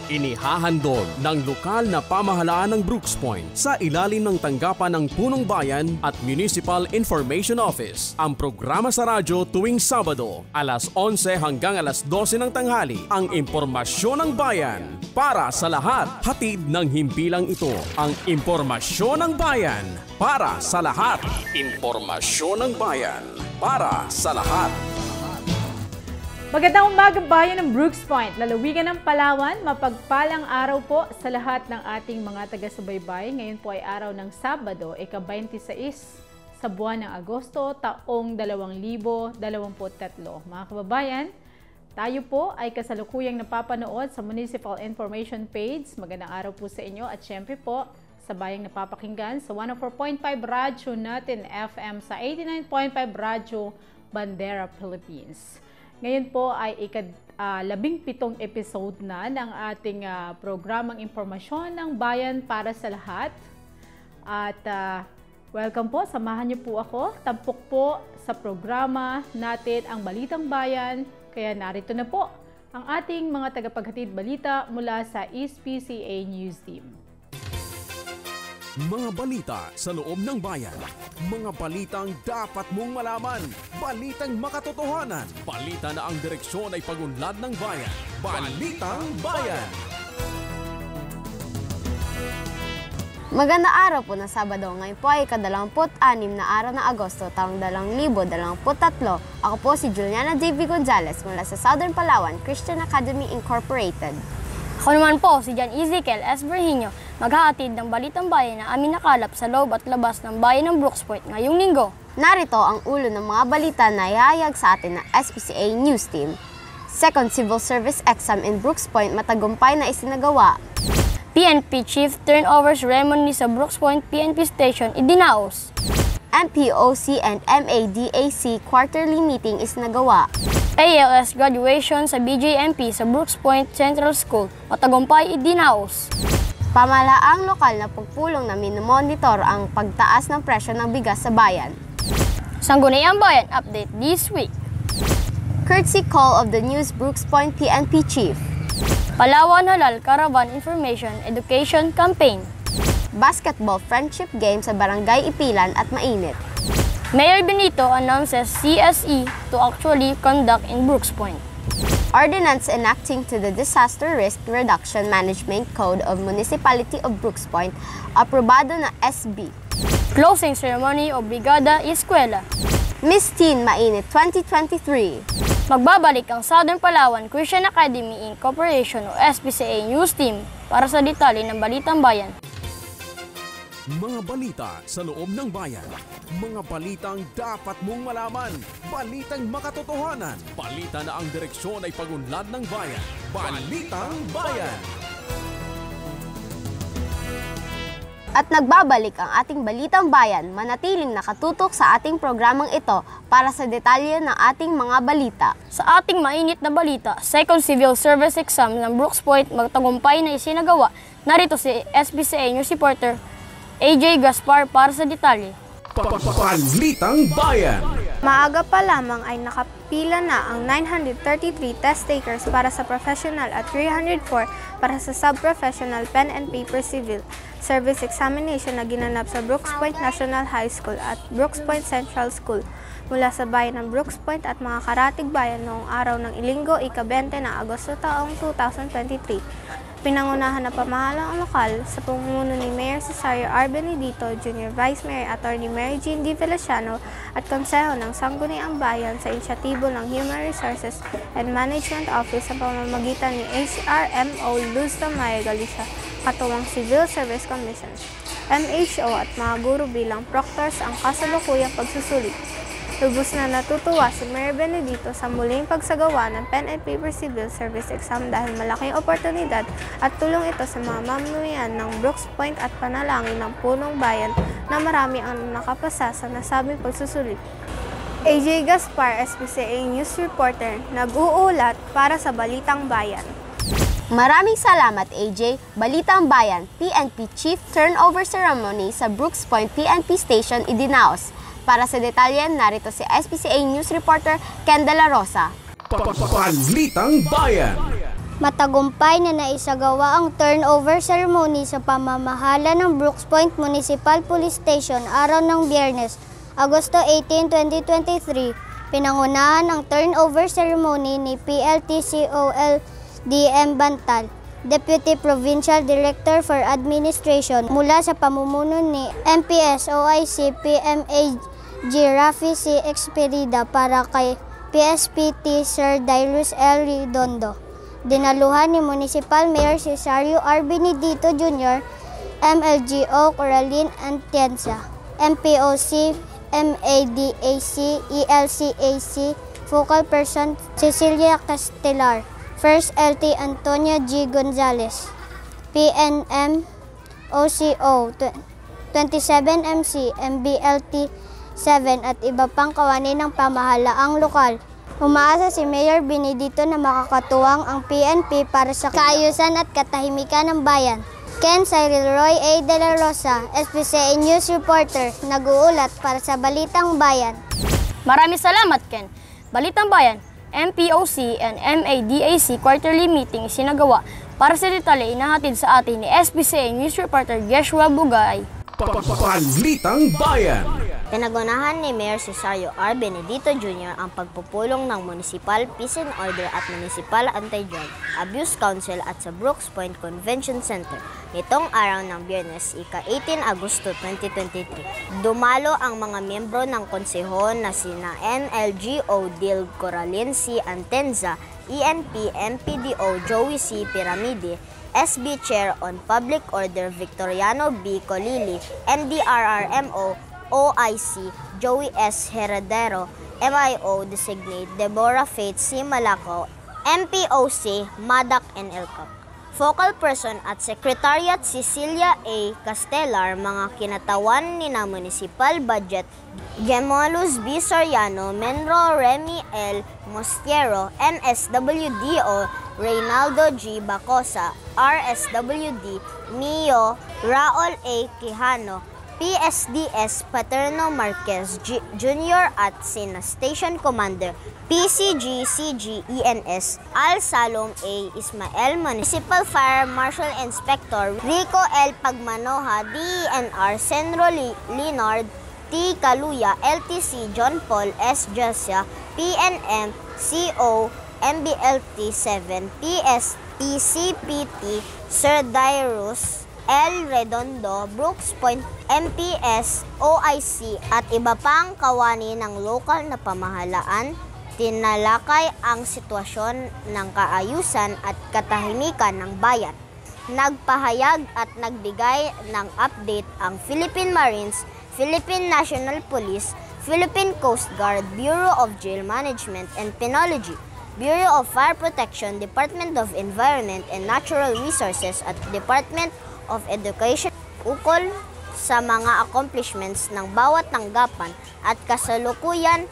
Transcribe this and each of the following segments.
Inihahandog ng lokal na pamahalaan ng Brooks Point sa ilalim ng tanggapan ng Punong Bayan at Municipal Information Office ang programa sa radyo tuwing Sabado, alas 11 hanggang alas 12 ng tanghali, ang impormasyon ng bayan para sa lahat. Hatid ng himpilang ito, ang impormasyon ng bayan para sa lahat. Impormasyon ng bayan para sa lahat. Magandang umaga bayan ng Brooks Point, lalawigan ng Palawan, mapagpalang araw po sa lahat ng ating mga taga-subaybay. Ngayon po ay araw ng Sabado, ika-26 sa buwan ng Agosto, taong 2023. Mga kababayan, tayo po ay kasalukuyang napapanood sa Municipal Information Page. Magandang araw po sa inyo at syempre po sa bayang napapakinggan sa 104.5 Radyo natin FM, sa 89.5 Radyo Bandera Philippines. Ngayon po ay ika-17 episode na ng ating programang Impormasyon ng Bayan para sa lahat. At welcome po, samahan niyo po ako. Tampok po sa programa natin ang Balitang Bayan. Kaya narito na po ang ating mga tagapaghatid balita mula sa SPCA News Team. Mga balita sa loob ng bayan. Mga balitang dapat mong malaman. Balitang makatotohanan. Balita na ang direksyon ay pagunlad ng bayan. Balitang Bayan. Magandang araw po na Sabado. Ngayon po ay ika-26 na araw ng Agosto, taong 2023. Ako po si Juliana J.V. Gonzalez mula sa Southern Palawan Christian Academy Incorporated. Ako naman po si John Ezekiel S. Berhinio, maghahatid ng Balitang Bayan na aming nakalap sa loob at labas ng bayan ng Brooks Point ngayong linggo. Narito ang ulo ng mga balita na ihahayag sa atin ng SPCA News Team. Second Civil Service Exam in Brooks Point matagumpay na isinagawa. PNP Chief Turnover Ceremony sa Brooks Point PNP Station idinaos. MPOC and MADAC quarterly meeting isinagawa. ALS graduation sa BJMP sa Brooks Point Central School matagumpay idinaos. Pamahalaang lokal na pagpulong na minomonitor ang pagtaas ng presyo ng bigas sa bayan. Sangguniang Bayan update this week. Courtesy call of the News Brooks Point PNP Chief. Palawan Halal Caravan Information Education Campaign. Basketball friendship game sa Barangay Ipilan at Mainit. Mayor Benito announces CSE to actually conduct in Brooks Point. Ordinance enacting to the Disaster Risk Reduction Management Code of Municipality of Brooks Point, aprobado na SB. Closing ceremony of Brigada Eskwela. Miss Teen Mainit 2023. Magbabalik ang Southern Palawan Christian Academy Incorporation o SPCA News Team para sa detalye ng Balitang Bayan. Mga balita sa loob ng bayan. Mga balitang dapat mong malaman. Balitang makatotohanan. Balita na ang direksyon ay pagunlad ng bayan. Balitang Bayan. At nagbabalik ang ating Balitang Bayan, manatiling nakatutok sa ating programang ito para sa detalye ng ating mga balita. Sa ating mainit na balita, Second Civil Service Exam ng Brooks Point magtagumpay na isinagawa. Narito si SPCA News Reporter AJ Gaspar para sa detalye. Balitang Bayan. Maaga pa lamang ay nakapila na ang 933 test takers para sa professional at 304 para sa sub-professional pen and paper civil service examination na ginanap sa Brooks Point National High School at Brooks Point Central School mula sa bayan ng Brooks Point at mga karatig bayan noong araw ng Ilinggo, ika-20 na Agosto taong 2023. Pinangunahan na pamahalang lokal sa pamumuno ni Mayor Cesario R. Benedito, Jr. Vice Mayor Atty. Mary Jean D. Feliciano at Konseho ng Sangguniang Bayan sa inisyatibo ng Human Resources and Management Office sa pamamagitan ni HRMO Luz Tamay Galicia, katuwang Civil Service Commission, MHO at mga guro bilang proctors ang kasalukuyang pagsusulit. Lubos na natutuwa si Mayor Benedito sa muling pagsagawa ng Pen and Paper Civil Service Exam dahil malaking oportunidad at tulong ito sa mga mamamayan ng Brooks Point at panalangin ng punong bayan na marami ang nakapasa sa nasabing pagsusulit. AJ Gaspar, SPCA News Reporter, nag-uulat para sa Balitang Bayan. Maraming salamat AJ. Balitang Bayan, PNP Chief Turnover Ceremony sa Brooks Point PNP Station idinaos. Para sa detalye, narito si SPCA News Reporter Ken De La Rosa. Balitang Bayan. Matagumpay na naisagawa ang turnover ceremony sa pamamahala ng Brooks Point Municipal Police Station araw ng Biyernes, Agosto 18, 2023. Pinangunahan ang turnover ceremony ni PLTCOL DM Bantal, Deputy Provincial Director for Administration, mula sa pamumuno ni MPS OIC PMAG Rafi C. Experida para kay PSPT Sir Dyrus L. Redondo. Dinaluhan ni Municipal Mayor Cesario R. Benedito Jr., MLGO Coraline Atienza, MPOC, MADAC, ELCAC, Focal Person Cecilia Castelar, First LT Antonia G. Gonzalez, PNM, OCO, 27MC, MBLT 7 at iba pang kawani ng pamahalaang lokal. Umaasa si Mayor Benedito na makakatuwang ang PNP para sa kaayusan at katahimikan ng bayan. Ken Cyril Roy A. De La Rosa, SBCN News Reporter, nag-uulat para sa Balitang Bayan. Maraming salamat, Ken. Balitang Bayan, MPOC and MADAC quarterly meeting sinagawa para sa detalye inahatid sa atin ni SBCN News Reporter Joshua Bugay. Balitang Bayan. Pinagunahan ni Mayor Cesario R. Benedito Jr. ang pagpupulong ng Municipal Peace and Order at Municipal Anti-Drug Abuse Council at sa Brooks Point Convention Center nitong araw ng Biyernes, ika-18 Agosto 2023. Dumalo ang mga miyembro ng konseho na sina NLGO Dil Coraline C. Atienza, ENP MPDO Joey C. Piramide, SB Chair on Public Order Victoriano B. Colili, NDRRMO OIC Joey S. Heredero, MIO Designate Deborah Faith C. Malaco, MPOC Madak N. Elcap. Focal Person at Secretariat Cecilia A. Castelar, mga kinatawan ni na Municipal Budget Gemolus B. Soriano, Menro Remy L. Mostiero, MSWDO Reynaldo G. Bacosa, RSWD Mio Raul A. Quijano, PSDS Paterno Marquez Jr. at sina Station Commander PCG CG ENS Al Salom A. Ismael, Municipal Fire Marshal Inspector Rico L. Pagmanoha, DENR Senro Leonard T. Kaluya, LTC John Paul S. Jasia, PNM CO MBLT 7, PSTCPT Sir Dyrus L. Redondo, Brooks Point, MPS, OIC at iba pang kawani ng lokal na pamahalaan, tinalakay ang sitwasyon ng kaayusan at katahimikan ng bayan. Nagpahayag at nagbigay ng update ang Philippine Marines, Philippine National Police, Philippine Coast Guard, Bureau of Jail Management and Penology, Bureau of Fire Protection, Department of Environment and Natural Resources at Department of Education ukol sa mga accomplishments ng bawat tanggapan at kasalukuyan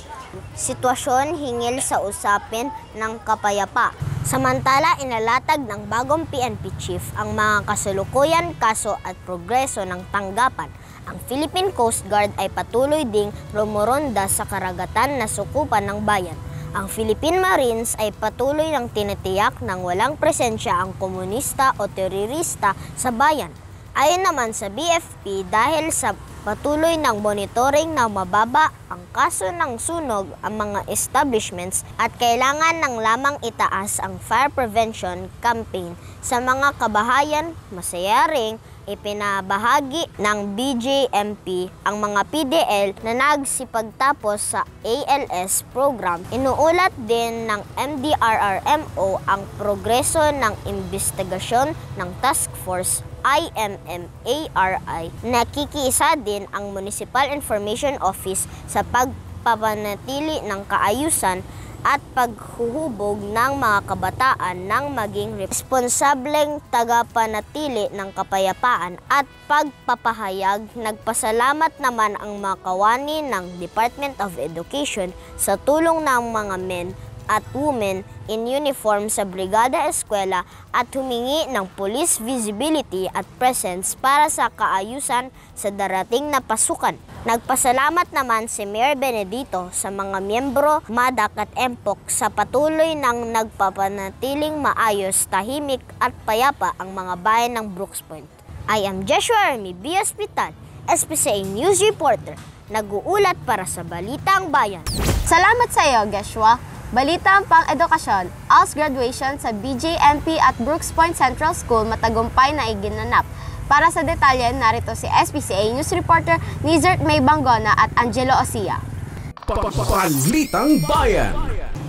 sitwasyon hinggil sa usapin ng kapayapa. Samantala, inalatag ng bagong PNP Chief ang mga kasalukuyan kaso at progreso ng tanggapan. Ang Philippine Coast Guard ay patuloy ding rumoronda sa karagatan na sukupan ng bayan. Ang Philippine Marines ay patuloy ng tinitiyak ng walang presensya ang komunista o terorista sa bayan. Ayon naman sa BFP, dahil sa patuloy ng monitoring na mababa ang kaso ng sunog ang mga establishments at kailangan ng lamang itaas ang fire prevention campaign sa mga kabahayan, masaya ring ipinabahagi ng BJMP ang mga PDL na nagsipagtapos sa ALS program. Inuulat din ng MDRRMO ang progreso ng investigasyon ng Task Force IMMARI. Nakikiisa din ang Municipal Information Office sa pagpapanatili ng kaayusan at paghuhubog ng mga kabataan ng maging responsableng tagapanatili ng kapayapaan at pagpapahayag. Nagpasalamat naman ang mga kawani ng Department of Education sa tulong ng mga men, at women in uniform sa Brigada Eskwela at humingi ng police visibility at presence para sa kaayusan sa darating na pasukan. Nagpasalamat naman si Mayor Benedito sa mga miyembro, MADAC at MPOC sa patuloy ng nagpapanatiling maayos, tahimik at payapa ang mga bayan ng Brooks Point. I am Joshua Army, Hospital, SPCA News Reporter, nag-uulat para sa Balitang Bayan. Salamat sa iyo, Joshua. Balitang pang-edukasyon, ALS graduation sa BJMP at Brooks Point Central School matagumpay na iginanap. Para sa detalye, narito si SPCA News Reporter Nizert May Bangona at Angelo Osia. Balitang Bayan.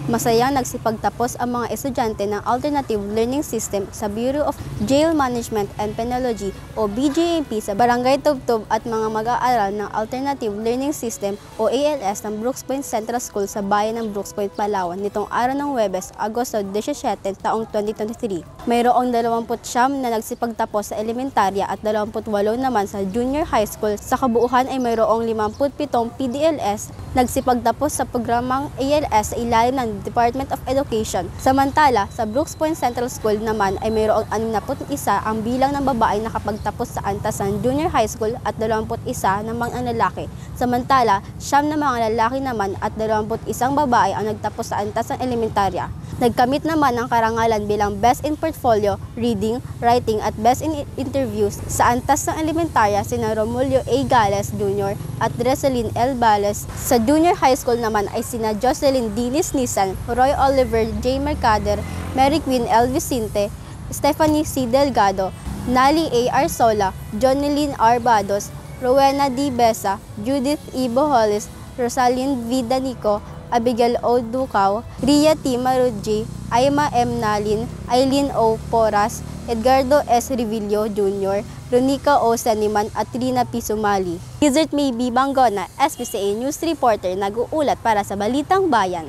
Masayang nagsipagtapos ang mga estudyante ng Alternative Learning System sa Bureau of Jail Management and Penology o BJMP sa Barangay Tubtub at mga mag-aaral ng Alternative Learning System o ALS ng Brooks Point Central School sa bayan ng Brooks Point, Palawan nitong araw ng Huwebes, Agosto 17, taong 2023. Mayroong 29 na nagsipagtapos sa elementarya at 28 naman sa junior high school. Sa kabuuan ay mayroong 57 PDLS nagsipagtapos sa programang ALS sa ilalim ng Department of Education. Samantala, sa Brooks Point Central School naman ay mayroong 61 ang bilang ng babae nakapagtapos sa antas ng junior high school at 21 namang ang lalaki. Samantala, 9 na mga lalaki naman at 21 babae ang nagtapos sa antas ng elementarya. Nagkamit naman ng karangalan bilang Best in Portfolio, Reading, Writing at Best in Interviews sa antas ng elementarya sina Romulio A. Gales Jr. at Reselyn L. Bales. Sa junior high school naman ay sina Jocelyn Dinis Nisan, Roy Oliver J. Mercader, Mary Queen L. Vicente, Stephanie C. Delgado, Nali A. Arsola, Jonelyn R. Bados, Rowena D. Besa, Judith E. Boholis, Rosalind V. Danico, Abigail O. Ducao, Ria T. Marudji, Aima M. Nalin, Aileen O. Poras, Edgardo S. Revillo Jr., Ronica O. Saniman at Trina P. Sumali. Nizert May B. Bangona, SPCA News Reporter, nag-uulat para sa Balitang Bayan.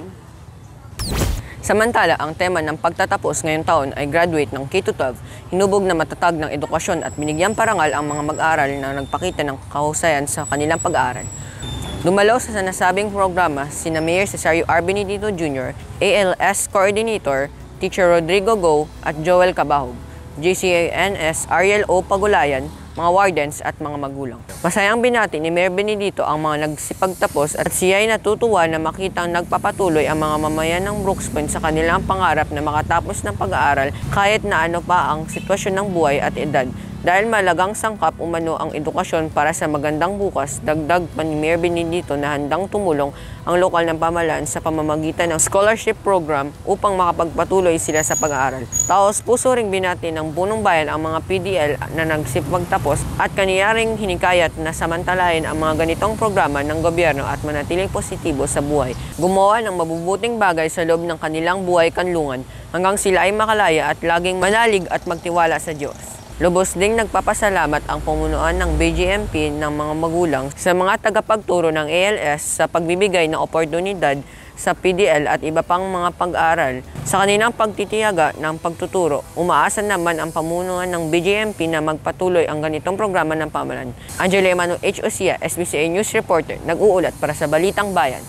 Samantala, ang tema ng pagtatapos ngayong taon ay graduate ng K-12, hinubog na matatag ng edukasyon at binigyang parangal ang mga mag-aaral na nagpakita ng kahusayan sa kanilang pag-aaral. Dumalaw sa nasabing programa sina Mayor Cesario R. Benedito Jr., ALS Coordinator, Teacher Rodrigo Go at Joel Cabahog, JCANS Ariel O. Pagulayan, mga wardens at mga magulang. Masayang binati ni Mayor Benedito ang mga nagsipagtapos at siya ay natutuwa na makitang nagpapatuloy ang mga mamayan ng Brooks Point sa kanilang pangarap na makatapos ng pag-aaral kahit na ano pa ang sitwasyon ng buhay at edad. Dahil malagang sangkap umano ang edukasyon para sa magandang bukas, dagdag pa ni Mayor Benedito na handang tumulong ang lokal ng pamahalaan sa pamamagitan ng scholarship program upang makapagpatuloy sila sa pag-aaral. Taos puso ring binati ng Punong Bayan ang mga PDL na nagsipagtapos at kaniyaring hinikayat na samantalahin ang mga ganitong programa ng gobyerno at manatiling positibo sa buhay. Gumawa ng mabubuting bagay sa loob ng kanilang buhay kanlungan hanggang sila ay makalaya at laging manalig at magtiwala sa Diyos. Lubos ding nagpapasalamat ang pamunuan ng BJMP ng mga magulang sa mga tagapagturo ng ALS sa pagbibigay ng oportunidad sa PDL at iba pang mga pag-aaral. Sa kanilang pagtitiyaga ng pagtuturo, umaasa naman ang pamunuan ng BJMP na magpatuloy ang ganitong programa ng pamahalaan. Angelo Emmanuel H. Osia, SBCA News Reporter, nag-uulat para sa Balitang Bayan.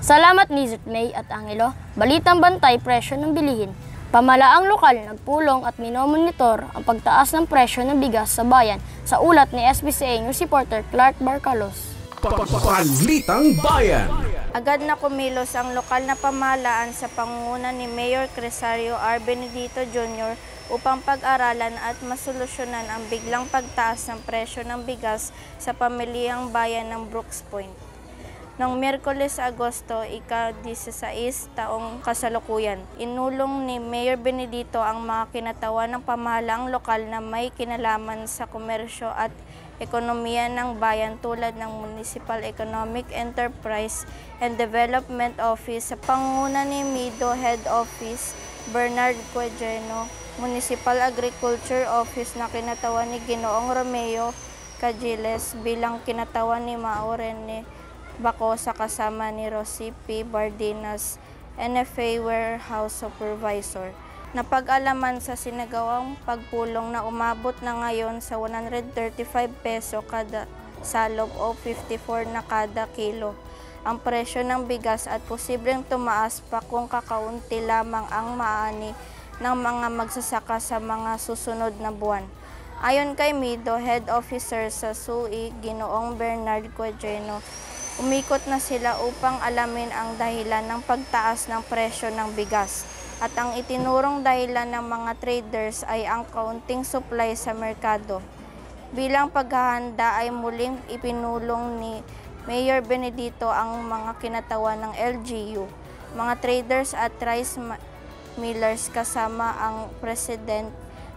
Salamat Nizert May at Angelo. Balitang bantay, presyo ng bilihin. Pamahalaang lokal nagpulong at minomonitor ang pagtaas ng presyo ng bigas sa bayan sa ulat ni SBCA News Reporter Clark Barcalos. Balitang Bayan. Agad na kumilos ang lokal na pamahalaan sa pangunguna ni Mayor Cesario R. Benedito Jr. upang pag-aralan at masolusyonan ang biglang pagtaas ng presyo ng bigas sa pamilyang bayan ng Brooks Point. Noong Miyerkules, Agosto, ika-16 taong kasalukuyan, inulong ni Mayor Benedito ang mga kinatawan ng pamahalaang lokal na may kinalaman sa komersyo at ekonomiya ng bayan tulad ng Municipal Economic Enterprise and Development Office sa pangunguna ni MIDO Head Office Bernard Cuejeno, Municipal Agriculture Office na kinatawan ni Ginoong Romeo Cajiles bilang kinatawan ni Maureen Bako sa kasama ni Rosie P. Bardinas, NFA Warehouse Supervisor. Napag-alaman sa sinagawang pagpulong na umabot na ngayon sa 135 peso kada salog o 54 na kada kilo. ang presyo ng bigas at posibleng tumaas pa kung kakaunti lamang ang maani ng mga magsasaka sa mga susunod na buwan. Ayon kay Mido, Head Officer sa SUI, Ginoong Bernard Cuadreno, umikot na sila upang alamin ang dahilan ng pagtaas ng presyo ng bigas. At ang itinurong dahilan ng mga traders ay ang kaunting supply sa merkado. Bilang paghahanda ay muling ipinulong ni Mayor Benedito ang mga kinatawan ng LGU, mga traders at rice millers kasama ang president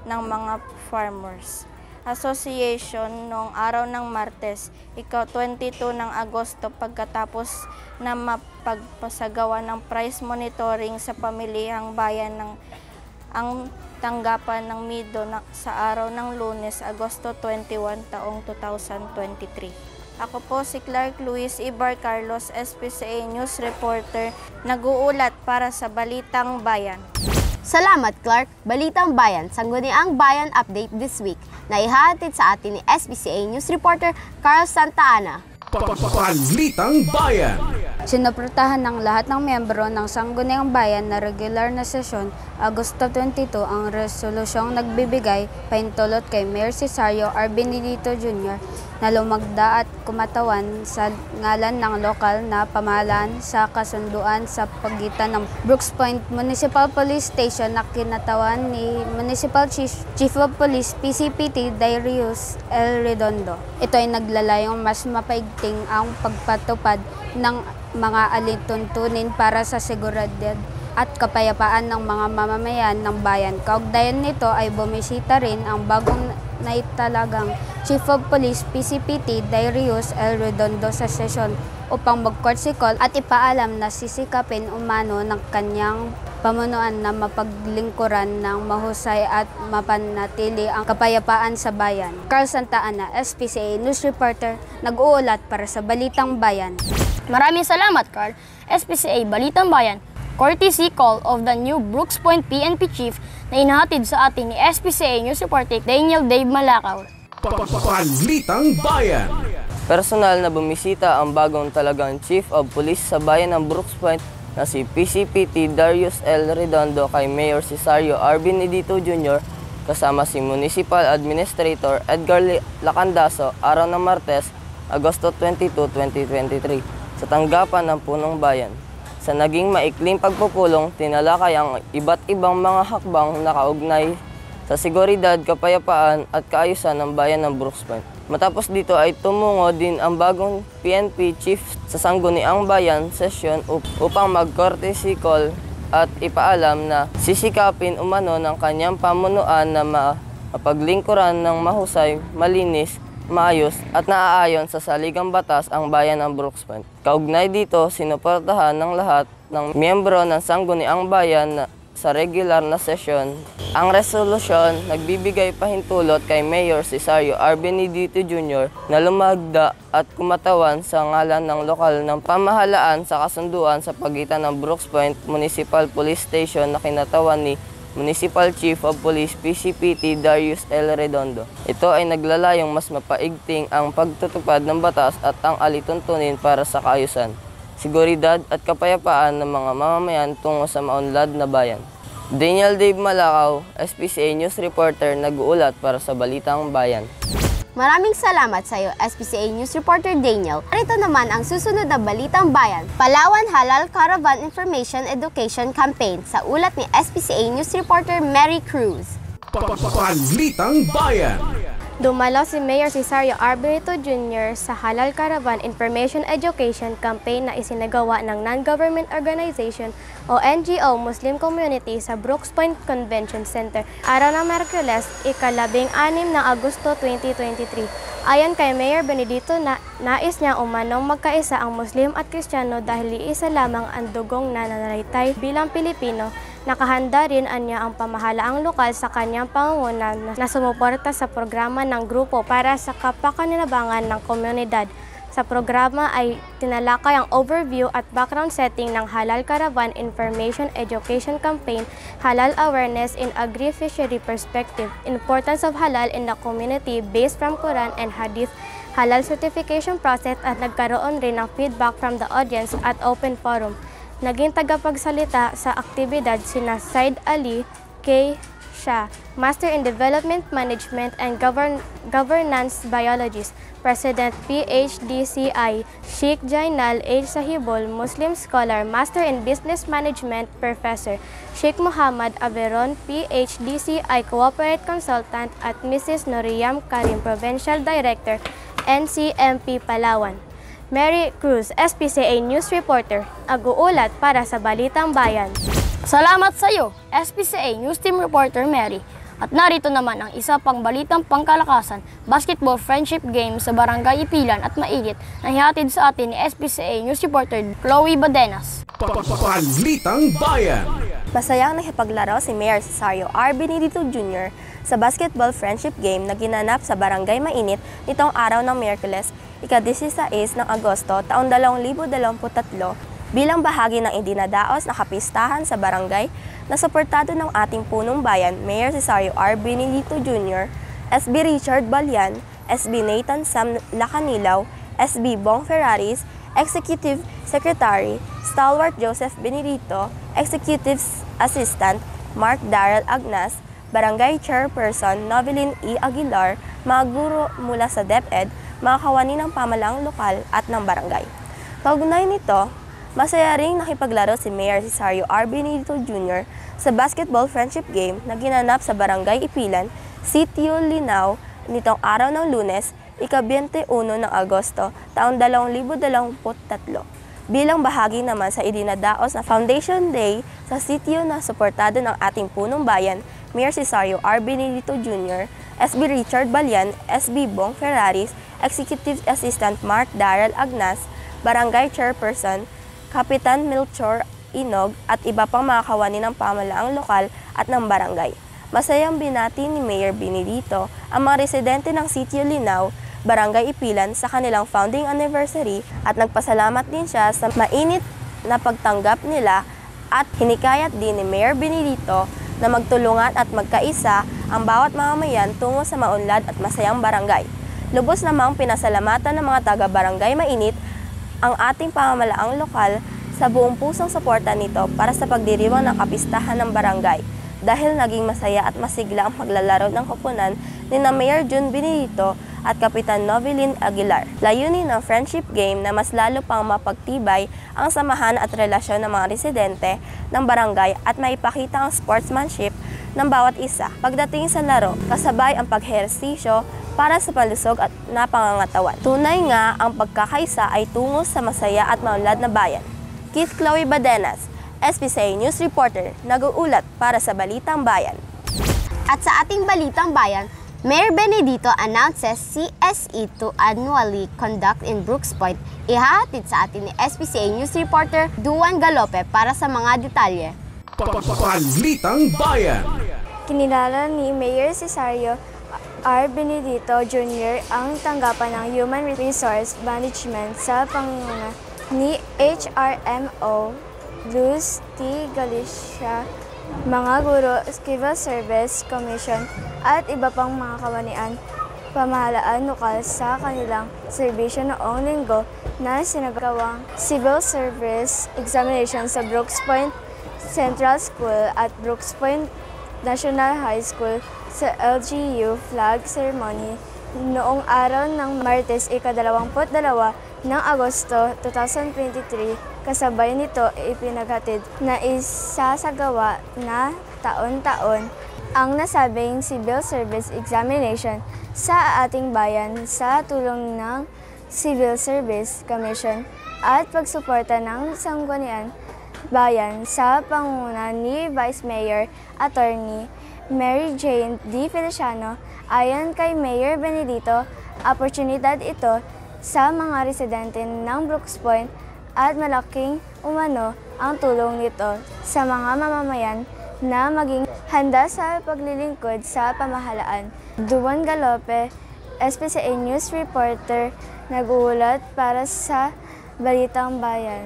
ng mga farmers association noong araw ng Martes, 22 ng Agosto pagkatapos na mapagpasagawa ng price monitoring sa pamilihang bayan ng ang tanggapan ng Mido sa araw ng Lunes, Agosto 21 taong 2023. Ako po si Clark Luis Ibar Carlos, SPCA News Reporter, nag-uulat para sa Balitang Bayan. Salamat Clark! Balitang Bayan, Sangguniang Bayan Update this week, na ihahatid sa atin ni SPCA News Reporter Carl Santa Ana. Balitang Bayan! Sinuportahan ng lahat ng miyembro ng Sangguniang Bayan na regular na sesyon, Agosto 22, ang resolusyong nagbibigay pahintulot kay Mayor Cesario R. Benedito Jr. na lumagda at kumatawan sa ngalan ng lokal na pamahalaan sa kasunduan sa pagitan ng Brooks Point Municipal Police Station na kinatawan ni Municipal Chief of Police PCPT Darius L. Redondo. Ito ay naglalayong mas mapaigting ang pagpatupad ng mga alituntunin para sa seguridad at kapayapaan ng mga mamamayan ng bayan. Kaugnayan nito ay bumisita rin ang bagong naitalagang Chief of Police PCPT Darius L. Redondo sa sesyon upang magkorsikol at ipaalam na sisikapin umano ng kanyang pamunuan na mapaglingkuran ng mahusay at mapanatili ang kapayapaan sa bayan. Carl Santa Ana, SPCA News Reporter, nag-uulat para sa Balitang Bayan. Maraming salamat, Carl. SPCA Balitang Bayan, courtesy call of the new Brooks Point PNP Chief na inahatid sa atin ni SPCA News Reporter Daniel Dave Malakaw. Balitang Bayan! Personal na bumisita ang bagong talagang Chief of Police sa bayan ng Brooks Point na si PCPT Darius L. Redondo kay Mayor Cesario R. Benedito Jr. kasama si Municipal Administrator Edgar Lacandaso araw ng Martes, Agosto 22, 2023 sa tanggapan ng Punong Bayan. Sa naging maikling pagpupulong, tinalakay ang iba't ibang mga hakbang na kaugnay sa seguridad, kapayapaan at kaayusan ng bayan ng Brooks Point. Matapos dito ay tumungo din ang bagong PNP Chief sa Sangguniang Bayan session upang mag-courtesy call at ipaalam na sisikapin umano ng kanyang pamunuan na mapaglingkuran ng mahusay, malinis, maayos at naaayon sa saligang batas ang bayan ng Brooks Point. Kaugnay dito, sinuportahan ng lahat ng miyembro ng Sangguniang Bayan sa regular na sesyon. Ang resolusyon nagbibigay pahintulot kay Mayor Cesario R. Benedito Jr. na lumagda at kumatawan sa ngalan ng lokal ng pamahalaan sa kasunduan sa pagitan ng Brooks Point Municipal Police Station na kinatawan ni Municipal Chief of Police PCPT Darius L. Redondo. Ito ay naglalayong mas mapaigting ang pagtutupad ng batas at ang alituntunin para sa kaayusan, seguridad at kapayapaan ng mga mamamayan tungo sa maunlad na bayan. Daniel Dave Malakaw, SPCA News Reporter, nag-uulat para sa Balitang Bayan. Maraming salamat sa iyo, SPCA News Reporter Daniel. Narito naman ang susunod na Balitang Bayan. Palawan Halal Caravan Information Education Campaign sa ulat ni SPCA News Reporter Mary Cruz. Balitang Bayan! Dumalo si Mayor Cesario R. Benedito Jr. sa Halal Caravan Information Education Campaign na isinagawa ng non-government organization o NGO Muslim Community sa Brooks Point Convention Center araw ng Miyerkules, ika-16 ng Agosto 2023. Ayon kay Mayor Benedito, nais niya umanong magkaisa ang Muslim at Kristiyano dahil iisa lamang ang dugong nananalaytay bilang Pilipino. Nakahanda rin anya ang pamahalaang lokal sa kanyang pangunguna na sumuporta sa programa ng grupo para sa kapakinabangan ng komunidad. Sa programa ay tinalakay ang overview at background setting ng Halal Caravan Information Education Campaign, Halal Awareness in Agri-Fishery Perspective, Importance of Halal in the Community based from Quran and Hadith, halal certification process at nagkaroon rin ng feedback from the audience at open forum. Naging tagapagsalita sa aktibidad sina Said Ali K. Shah, Master in Development Management and Governance Biologist, President PHDCI, Sheikh Jainal H. Sahibul, Muslim Scholar, Master in Business Management, Professor, Sheikh Muhammad Averon, PHDCI, Corporate Consultant, at Mrs. Noriam Karim, Provincial Director, NCMP Palawan. Mary Cruz, SPCA News Reporter, nag-uulat para sa Balitang Bayan. Salamat sa iyo, SPCA News Team Reporter Mary. At narito naman ang isa pang balitang pangkalakasan, basketball friendship game sa Barangay Ipilan at mainit na hihatid sa atin ni SPCA News Reporter Chloe Badenas. Balitang Bayan. Masayang nakipaglaro si Mayor Cesario R. Benedito Jr. sa basketball friendship game na ginanap sa Barangay Mainit nitong araw ng Miyerkules, ika-16 ng Agosto, taong 2023, bilang bahagi ng idinadaos na kapistahan sa barangay na suportado ng ating punong bayan, Mayor Cesario R. Benedito Jr., SB Richard Balyan, SB Nathan Sam Lacanilaw, SB Bong Ferraris, Executive Secretary Stalwart Joseph Benedito, Executive Assistant Mark Darrell Agnas, Barangay Chairperson Novelyn E. Aguilar, mga guro mula sa DepEd, mga kawani ng pamalaang lokal at ng barangay. Kaugnay nito, masaya ring nakipaglaro si Mayor Cesario R. Benedito Jr. sa basketball friendship game na ginanap sa Barangay Ipilan, Sitio Linao, nitong araw ng Lunes, ika-21 ng Agosto, taong 2023. Bilang bahagi naman sa idinadaos na Foundation Day sa sitio na suportado ng ating punong bayan, Mayor Cesario R. Benedito Jr., SB Richard Balyan, SB Bong Ferraris, Executive Assistant Mark Darrell Agnas, Barangay Chairperson Kapitan Melchor Inog at iba pang mga kawani ng pamalaang lokal at ng barangay. Masayang binati ni Mayor Benedito ang mga residente ng Sitio Linao, Barangay Ipilan sa kanilang founding anniversary at nagpasalamat din siya sa mainit na pagtanggap nila at hinikayat din ni Mayor Benedito na magtulungan at magkaisa ang bawat mamamayan tungo sa maunlad at masayang barangay. Lubos namang pinasalamatan ng mga taga-Barangay Mainit ang ating pamamalaang lokal sa buong pusong suporta nito para sa pagdiriwang ng kapistahan ng barangay dahil naging masaya at masigla ang paglalaro ng koponan ni na Mayor June Benedito at Kapitan Novelyn Aguilar. Layunin ng friendship game na mas lalo pang mapagtibay ang samahan at relasyon ng mga residente ng barangay at maipakita ang sportsmanship ng bawat isa. Pagdating sa laro, kasabay ang paghersisyo para sa palusog at napangangatawan. Tunay nga ang pagkakaisa ay tungo sa masaya at maunlad na bayan. Keith Chloe Badenas, SPCA News Reporter, nag-uulat para sa Balitang Bayan. At sa ating Balitang Bayan, Mayor Benedito announces CSE to annually conduct in Brooks Point. Ihahatid sa atin ni SPCA News Reporter Duan Galope para sa mga detalye. Balitang Bayan. Kinilala ni Mayor Cesario R. Benedito Jr. ang tanggapan ng Human Resource Management sa pangunguna ni HRMO Luz T. Galicia, mga guro, Civil Service Commission at iba pang mga kawanian pamahalaan lokal sa kanilang serbisyo noong linggo na sinagawang Civil Service Examination sa Brooks Point Central School at Brooks Point National High School sa LGU flag ceremony noong araw ng Martes, ika-22 ng Agosto 2023. Kasabay nito ipinaghatid na isasagawa na taon-taon ang nasabing Civil Service Examination sa ating bayan sa tulong ng Civil Service Commission at pagsuporta ng Sangguniang Bayan sa pangunguna ni Vice Mayor Attorney Mary Jane D. Feliciano. Ayon kay Mayor Benedito, oportunidad ito sa mga residente ng Brooks Point at malaking umano ang tulong nito sa mga mamamayan na maging handa sa paglilingkod sa pamahalaan. Duan Galope, SPCA News Reporter, nag-uulat para sa Balitang Bayan.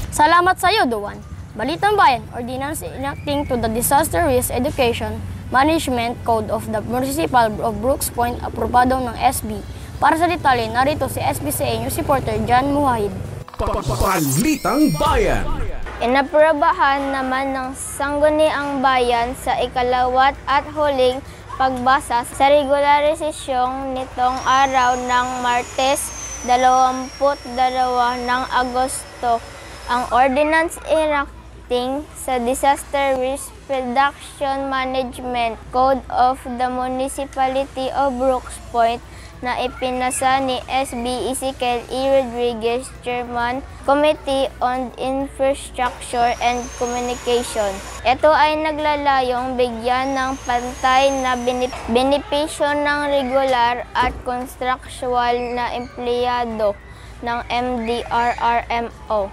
Salamat sa iyo, Duan. Balitang Bayan, Ordinance enacting to the Disaster Risk Education Management Code of the Municipal of Brooks Point, aprobado ng SB Para sa detalye, narito si SBCA News reporter John Muhahid. Balitang Bayan. Inaprobahan naman ng Sangguniang Bayan sa ikalawat at huling pagbasa sa regularisasyong nitong araw ng Martes 22 ng Agosto ang Ordinance enacting sa Disaster Risk Reduction Management Code of the Municipality of Brooks Point na ipinasa ni SB Ezekiel E. Rodriguez, Chairman, Committee on Infrastructure and Communication. Ito ay naglalayong bigyan ng pantay na benepisyo ng regular at contractual na empleyado ng MDRRMO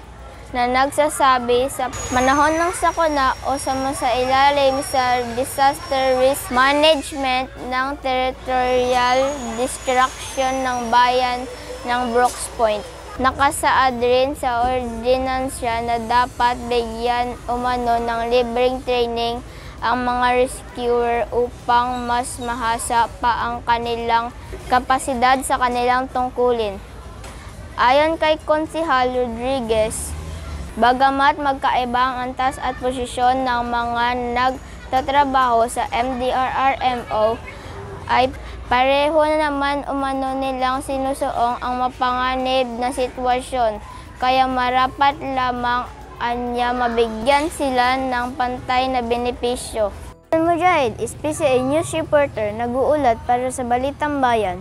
na nagsasabi sa panahon ng sakuna o sumasailalim sa disaster risk management ng territorial destruction ng bayan ng Brooks Point. Nakasaad rin sa ordinansya na dapat bigyan umano ng libreng training ang mga rescuer upang mas mahasa pa ang kanilang kapasidad sa kanilang tungkulin. Ayon kay Konsehal Rodriguez, bagamat magkaiba ang antas at posisyon ng mga nagtatrabaho sa MDRRMO, ay pareho naman umano nilang sinusuong ang mapanganib na sitwasyon, kaya marapat lamang anya mabigyan sila ng pantay na benepisyo. Mujahid, SBCA News reporter, nag-uulat para sa Balitang Bayan.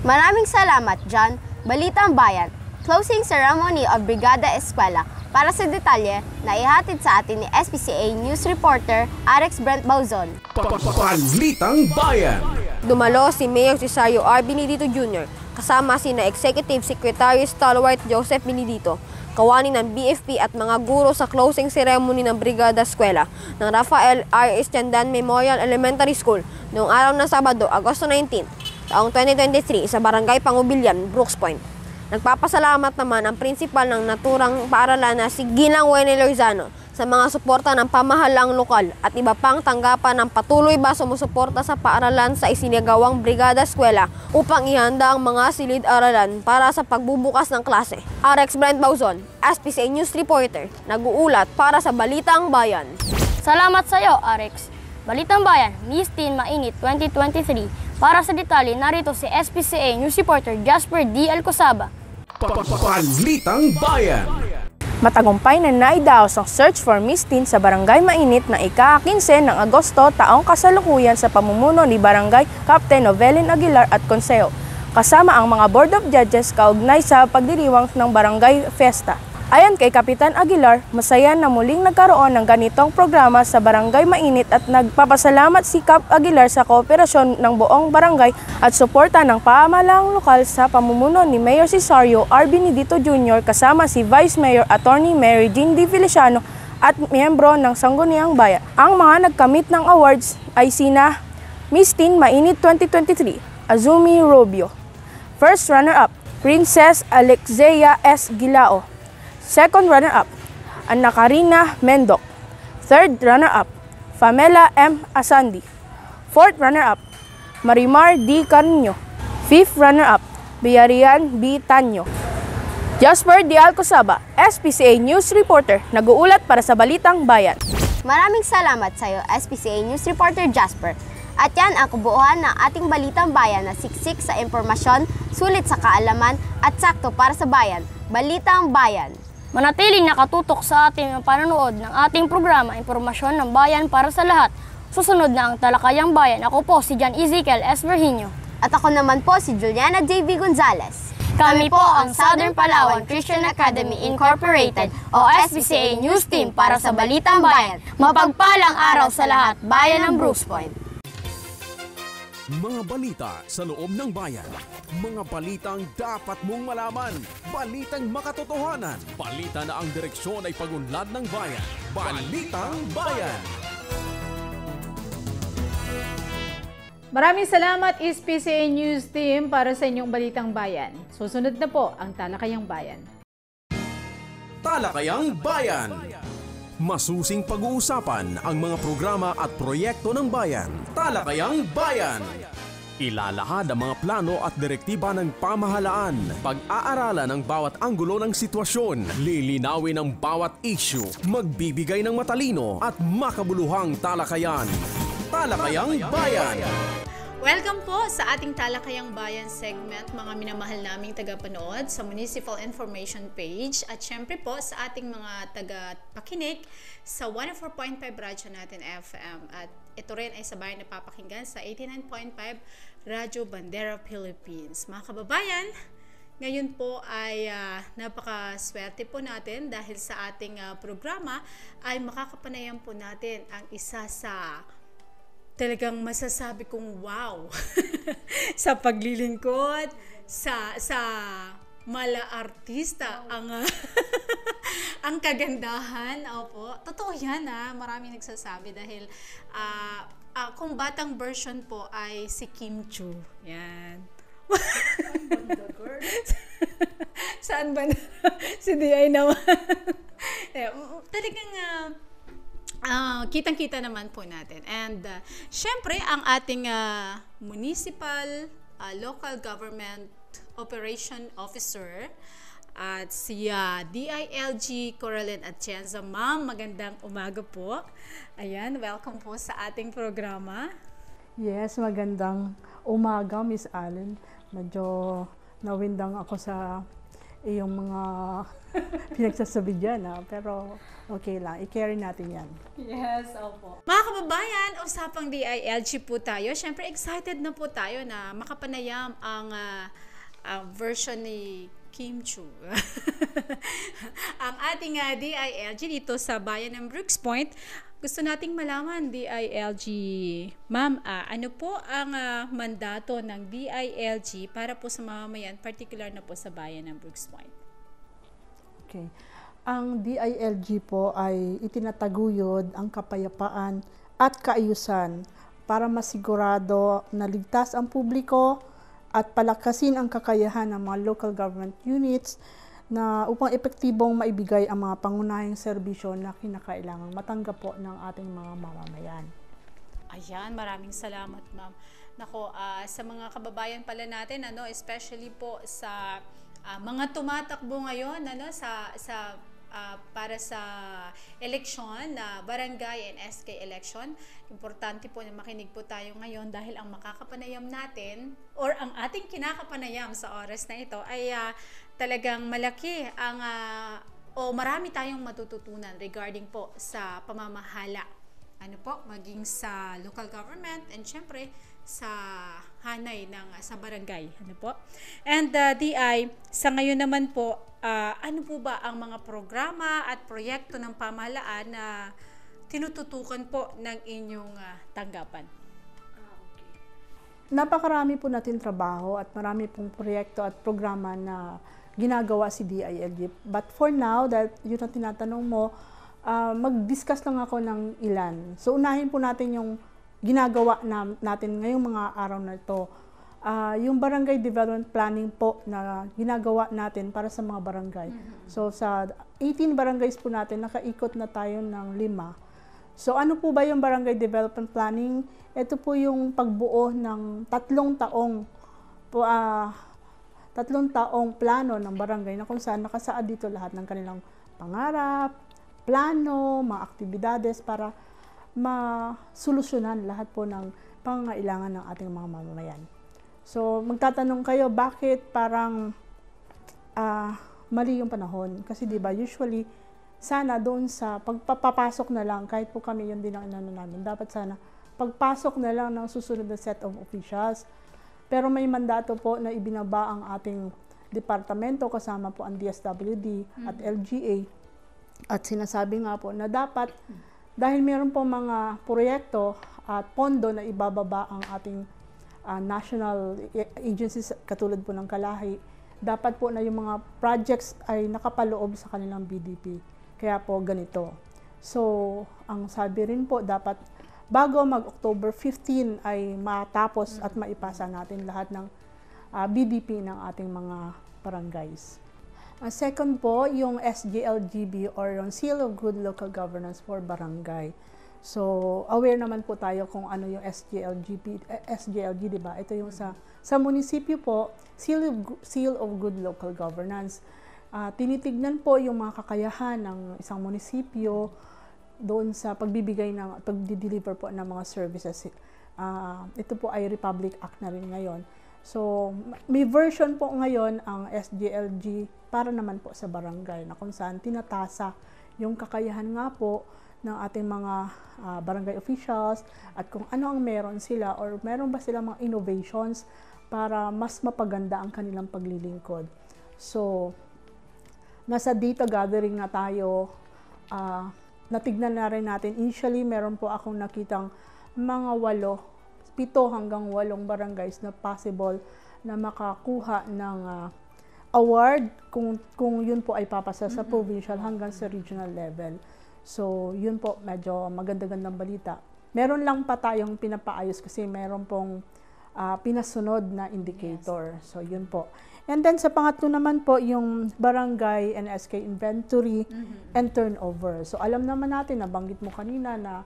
Maraming salamat, John. Balitang Bayan, closing ceremony of Brigada Eskwela. Para sa detalye, naihatid sa atin ni SBCA News reporter Alex Brent Bauzon. Balitang Bayan. Dumalo si Mayor Cesario R. Benedito Jr. kasama sina Executive Secretary Stalwart Joseph Benedito, kawani ng BFP at mga guro sa closing ceremony ng Brigada Eskwela ng Rafael R. Estiandan Memorial Elementary School noong araw ng Sabado, Agosto 19, taong 2023 sa Barangay Pangubilyan, Brooks Point. Nagpapasalamat naman ang prinsipal ng naturang paaralan na si Ginang Wene Lorzano sa mga suporta ng pamahalaang lokal at iba pang tanggapan ng patuloy ba sumusuporta sa paaralan sa isinagawang Brigada Eskwela upang ihanda ang mga silid-aralan para sa pagbubukas ng klase. Alex Brent Bauzon, SBCA News reporter, nag-uulat para sa Balitang Bayan. Salamat sa iyo, Alex. Balitang Bayan, Miss Teen Mainit 2023. Para sa detalye, narito si SBCA News reporter Jasper D. Alcosaba. Balitang Bayan. Matagumpay na naidaos ang search for Miss Teen sa Barangay Mainit ng ika-15 ng Agosto taong kasalukuyan sa pamumuno ni Barangay Captain Novelin Aguilar at Consejo, kasama ang mga Board of Judges kaugnay sa pagdiriwang ng Barangay Fiesta. Ayon kay Kapitan Aguilar, masaya na muling nagkaroon ng ganitong programa sa Barangay Mainit at nagpapasalamat si Cap Aguilar sa kooperasyon ng buong barangay at suporta ng pamahalaang lokal sa pamumuno ni Mayor Cesario R. Benedito Jr. kasama si Vice Mayor Attorney Mary Jean D. Feliciano at miyembro ng Sangguniang Bayan. Ang mga nagkamit ng awards ay sina Miss Teen Mainit 2023, Azumi Rubio. First runner-up, Princess Alexia S. Gilao. Second runner-up, Ana Karina Mendok. Third runner-up, Pamela M. Asandi. Fourth runner-up, Marimar D. Carino. Fifth runner-up, Biarian B. Tanyo. Jasper D. Alcosaba, SBCA News reporter, nag-uulat para sa Balitang Bayan. Maraming salamat sa iyo, SBCA News reporter Jasper. At yan ang kabuuan ng ating Balitang Bayan na siksik sa impormasyon, sulit sa kaalaman at sakto para sa bayan. Balitang Bayan. Manatiling nakatutok sa ating panonood ng ating programa, Impormasyon ng Bayan para sa lahat. Susunod na ang Talakayang Bayan. Ako po si John Ezekiel S. Virginio. At ako naman po si Juliana J.V. Gonzalez. Kami po ang Southern Palawan Christian Academy Incorporated o SBCA News Team para sa Balitang Bayan. Mapagpalang araw sa lahat, bayan ng Brooks Point. Mga balita sa loob ng bayan. Mga balitang dapat mong malaman. Balitang makatotohanan. Balita na ang direksyon ay pagunlad ng bayan. Balitang Bayan. Maraming salamat SBCA News Team para sa inyong Balitang Bayan. Susunod na po ang Talakayang Bayan. Talakayang Bayan. Masusing pag-uusapan ang mga programa at proyekto ng bayan. Talakayang Bayan. Ilalahad ang mga plano at direktiba ng pamahalaan. Pag-aaralan ang bawat anggulo ng sitwasyon. Lilinawin ang bawat issue. Magbibigay ng matalino at makabuluhang talakayan. Talakayang Bayan! Welcome po sa ating Talakayang Bayan segment, mga minamahal naming tagapanood sa Municipal Information Page at syempre po sa ating mga tagapakinig sa 104.5 Radyo natin FM at ito rin ay sabay na papakinggan sa 89.5 Radyo Bandera Philippines. Mga kababayan, ngayon po ay napakaswerte po natin dahil sa ating programa ay makakapanayan po natin ang isa sa talagang masasabi kong wow sa paglilingkod, sa mala artista ang ang kagandahan. Opo, totoo yan marami nagsasabi dahil kung batang version po ay si Kim Chu. Yan. Saan ba si Di naman? Talagang kitang-kita naman po natin. And syempre, ang ating municipal local government operation officer at si DILG Coraline Atienza. Ma'am, magandang umaga po. Ayan, welcome po sa ating programa. Yes, magandang umaga, Miss Allen. Medyo nawindang ako sa iyong mga pinagsasabi dyan, pero okay lang, i-carry natin yan. Yes, opo. Mga kababayan, usapang DILG po tayo. Siyempre, excited na po tayo na makapanayam ang version ni Kim Chu. Ang ating DILG dito sa bayan ng Brooks Point. Gusto nating malaman, DILG, ma'am, ano po ang mandato ng DILG para po sa mamamayan, particular na po sa bayan ng Brooks Point? Okay. Ang DILG po ay itinataguyod ang kapayapaan at kaayusan para masigurado na ligtas ang publiko at palakasin ang kakayahan ng mga local government units na upang epektibong maibigay ang mga pangunahing serbisyo na kinakailangang matanggap po ng ating mga mamamayan. Ayan, maraming salamat, ma'am. Nako, sa mga kababayan pala natin, especially po sa mga tumatakbo ngayon, para sa eleksyon na barangay and SK election. Importante po na makinig po tayo ngayon dahil ang makakapanayam natin or ang ating kinakapanayam sa oras na ito ay talagang malaki ang marami tayong matututunan regarding po sa pamamahala. Maging sa local government and syempre sa hanay sa barangay. And DI, sa ngayon naman po, ano po ba ang mga programa at proyekto ng pamahalaan na tinututukan po ng inyong tanggapan? Napakarami po natin trabaho at marami pong proyekto at programa na ginagawa si DILG. But for now, dahil yun ang tinatanong mo, mag-discuss lang ako ng ilan. So unahin po natin yung ginagawa natin ngayong mga araw na ito. Yung barangay development planning po na ginagawa natin para sa mga barangay. So sa 18 barangays po natin, nakaikot na tayo ng 5. So ano po ba yung barangay development planning? Ito po yung pagbuo ng 3 taong plano ng barangay na kung saan nakasaad dito lahat ng kanilang pangarap, plano, mga aktibidades para masolusyonan lahat po ng pangangailangan ng ating mga mamamayan. So, magtatanong kayo, bakit parang mali yung panahon? Kasi diba, usually, sana doon sa pagpapasok na lang, kahit po kami yun din ang inano namin, dapat sana pagpasok na lang ng susunod na set of officials. Pero may mandato po na ibinaba ang ating departamento, kasama po ang DSWD at LGA. At sinasabi nga po na dapat, dahil meron po mga proyekto at pondo na ibababa ang ating national agencies katulad po ng Kalahi, dapat po na yung mga projects ay nakapaloob sa kanilang BDP. Kaya po ganito. So, ang sabi rin po, dapat bago mag-October 15 ay matapos at maipasa natin lahat ng BDP ng ating mga barangays. Second po, yung SGLGB or yung Seal of Good Local Governance for Barangay. So, aware naman po tayo kung ano yung SGLG, di ba? Ito yung sa munisipyo po, Seal of Good Local Governance. Tinitignan po yung mga kakayahan ng isang munisipyo doon sa pagdi-deliver po ng mga services. Ito po ay Republic Act na rin ngayon. So, may version po ngayon ang SGLG para naman po sa barangay na kung saan tinatasa yung kakayahan nga po ng ating mga barangay officials at kung ano ang meron sila or meron ba sila mga innovations para mas mapaganda ang kanilang paglilingkod. So, nasa data gathering na tayo, natignan na rin natin. Initially, meron po akong nakitang mga 7 hanggang 8 barangays na possible na makakuha ng award kung yun po ay papasa sa provincial hanggang sa regional level. So, yun po, medyo maganda-gandang balita. Meron lang pa tayong pinapaayos kasi meron pong pinasunod na indicator. So, yun po. And then, sa pangatlo naman po, yung barangay and SK inventory and turnover. So, alam naman natin, nabanggit mo kanina na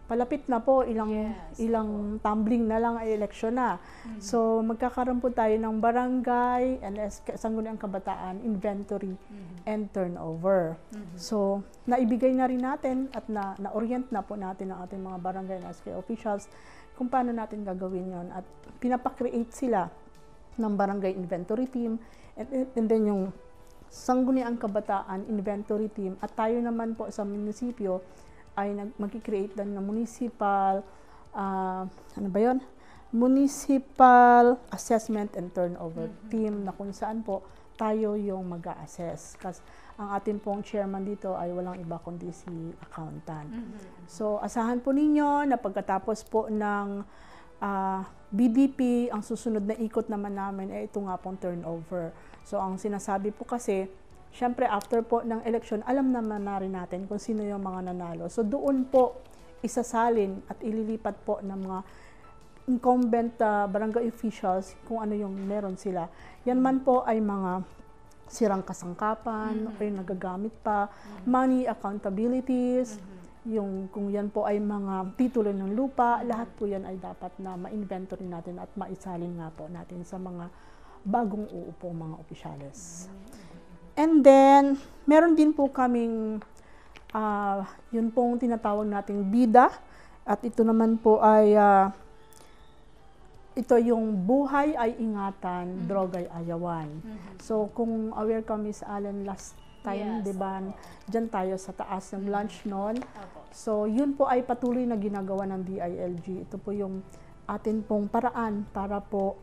palapit na po, ilang tumbling na lang ay eleksyon na. So, magkakaroon po tayo ng barangay and Sangguniang Kabataan inventory and turnover. So, naibigay na rin natin at na-orient na po natin ang ating mga barangay and SK officials kung paano natin gagawin yon at pinapakreate sila ng barangay inventory team and then yung Sangguniang Kabataan inventory team at tayo naman po sa munisipyo ay mag-create din ng municipal, municipal assessment and turnover team na kung saan po tayo yung mag-a-assess. Kasi ang ating pong chairman dito ay walang iba kundi si accountant. So, asahan po ninyo na pagkatapos po ng BDP, ang susunod na ikot naman namin ay ito nga pong turnover. So, ang sinasabi po kasi, siyempre, after po ng election, alam naman na rin natin kung sino yung mga nanalo. So, doon po isasalin at ililipat po ng mga incumbent barangay officials kung ano yung meron sila. Yan man po ay mga sirang kasangkapan, o yung nagagamit pa, money accountabilities, yung kung yan po ay mga titulo ng lupa, lahat po yan ay dapat na ma-inventory natin at maisalin nga po natin sa mga bagong uupong mga opisyales. And then, meron din po kaming, yun pong tinatawag nating BIDA. At ito naman po ay, ito yung buhay ay ingatan, droga'y ayawan. So, kung aware ka, Miss Allen, last time, di ba, dyan tayo sa taas ng lunch noon. So, yun po ay patuloy na ginagawa ng DILG. Ito po yung atin pong paraan para po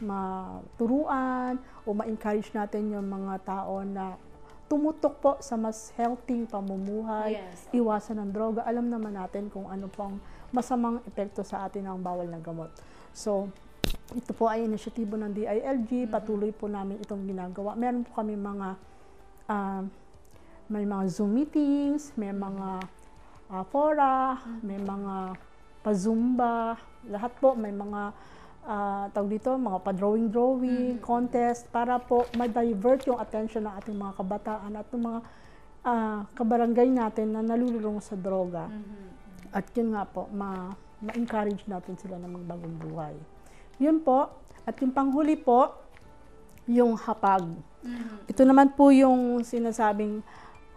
maturuan o ma-encourage natin yung mga tao na tumutok po sa mas healthy pamumuhay, iwasan ng droga. Alam naman natin kung ano pong masamang epekto sa atin ng bawal na gamot. So, ito po ay inisyatibo ng DILG, patuloy po namin itong ginagawa. Meron po kami may mga Zoom meetings, may mga fora, may mga pa-Zumba, lahat po, may mga tawag dito, mga pa-drawing contest para po ma-divert yung attention ng ating mga kabataan at ng mga kabarangay natin na nalululong sa droga. At yun nga po, ma-encourage natin sila na magbagong buhay. Yun po. At yung panghuli po, yung hapag. Ito naman po yung sinasabing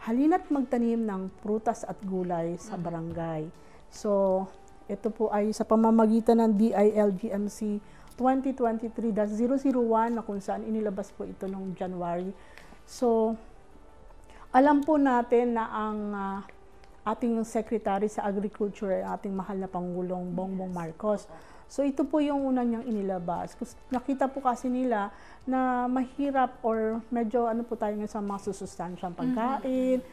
halina't magtanim ng prutas at gulay sa barangay. So, ito po ay sa pamamagitan ng DILG-MC 2023-001 na kung saan inilabas po ito noong January. So, alam po natin na ang ating Secretary sa Agriculture ay ating mahal na Pangulong Bongbong Marcos. So, ito po yung una niyang inilabas. Nakita po kasi nila na mahirap or medyo ano po tayo sa mga susustansyang pagkain.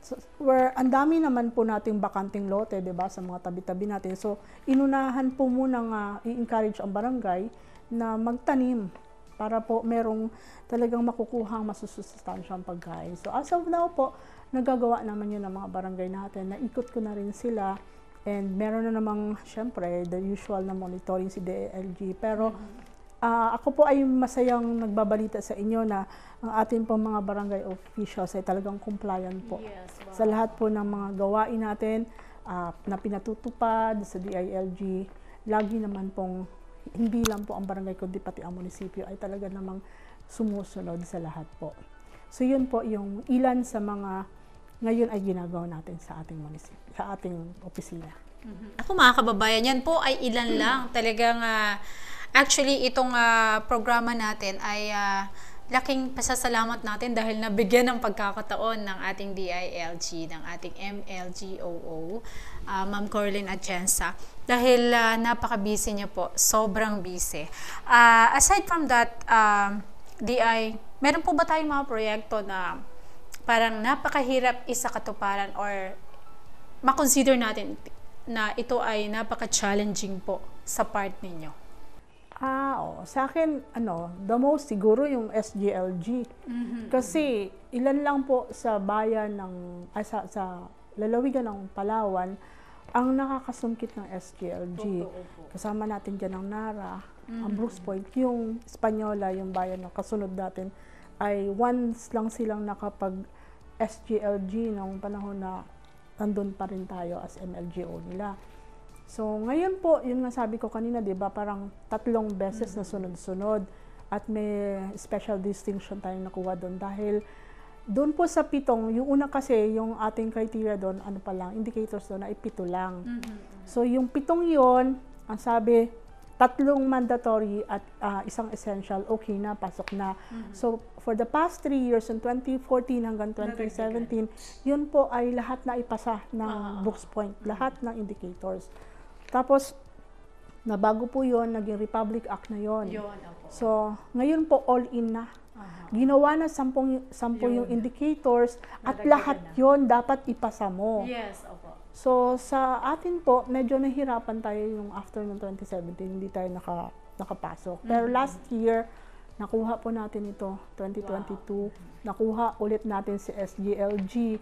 So, where ang dami naman po nating bakanting lote, 'di ba, sa mga tabi-tabi natin. So, inunahan po muna i-encourage ang barangay na magtanim para po merong talagang makukuhang masusustansyang pagkain. So, as of now po, nagagawa naman 'yun ng mga barangay natin. Naikot ko na rin sila and meron na namang syempre the usual na monitoring si DILG. Pero ako po ay masayang nagbabalita sa inyo na ang ating pong mga barangay officials ay talagang compliant po sa lahat po ng mga gawain natin. na pinatutupad sa DILG, lagi naman pong hindi lang po ang barangay kundi pati ang munisipyo ay talaga namang sumusunod sa lahat po. So yun po yung ilan sa mga ngayon ay ginagawa natin sa ating munisipyo, sa ating opisina. Ako mga kababayan, yan po ay ilan lang. Talagang actually itong programa natin ay laking pasasalamat natin dahil nabigyan ng pagkakataon ng ating DILG, ng ating MLGOO, Ma'am Corlyn Atienza, dahil napaka-busy niya po, sobrang busy. Aside from that, meron po ba tayong mga proyekto na parang napakahirap isakatuparan or makonsider natin na ito ay napaka-challenging po sa part ninyo? Sa akin, the most siguro yung SGLG. Kasi ilan lang po sa bayan sa lalawigan ng Palawan ang nakakasungkit ng SGLG. Kasama natin dyan ang Nara, ang Brooks Point, yung Espanyola, yung bayan na kasunod natin, ay once lang silang nakapag SGLG nung panahon na nandun pa rin tayo as MLGO nila. So, ngayon po, yun nga sabi ko kanina, di ba, parang 3 beses na sunod-sunod at may special distinction tayong nakuha doon dahil doon po sa 7, yung una kasi, yung ating criteria doon, indicators doon, ay 7 lang. So, yung 7 yun, ang sabi, 3 mandatory at 1 essential, okay na, pasok na. So, for the past 3 years, in 2014 hanggang 2017, yun po ay lahat na ipasa ng Brooks Point, lahat ng indicators. Tapos, nabago po yun, naging Republic Act na yun. So, ngayon po, all-in na. Ginawa na 10 yung indicators at lahat yun dapat ipasa mo. Yes, opo. So, sa atin po, medyo nahirapan tayo yung after ng 2017, hindi tayo nakapasok. Pero last year, nakuha po natin ito, 2022. Nakuha ulit natin si SGLG.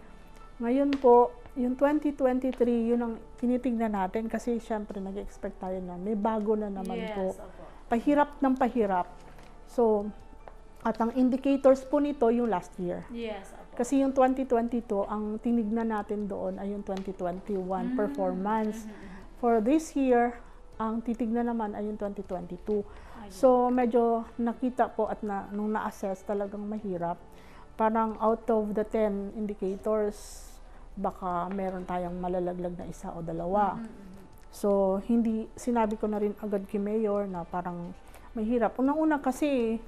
Ngayon po, yung 2023, yun ang tinitignan natin kasi syempre nag-expect tayo na may bago na naman po. Pahirap ng pahirap. So, at ang indicators po nito yung last year. Kasi yung 2022, ang tinignan natin doon ay yung 2021 performance. For this year, ang titignan naman ay yung 2022. So, medyo nakita po at nung na-assess talagang mahirap. Parang out of the 10 indicators, baka meron tayong malalaglag na 1 o 2. So, sinabi ko na rin agad kay Mayor na parang mahirap. Unang-una kasi,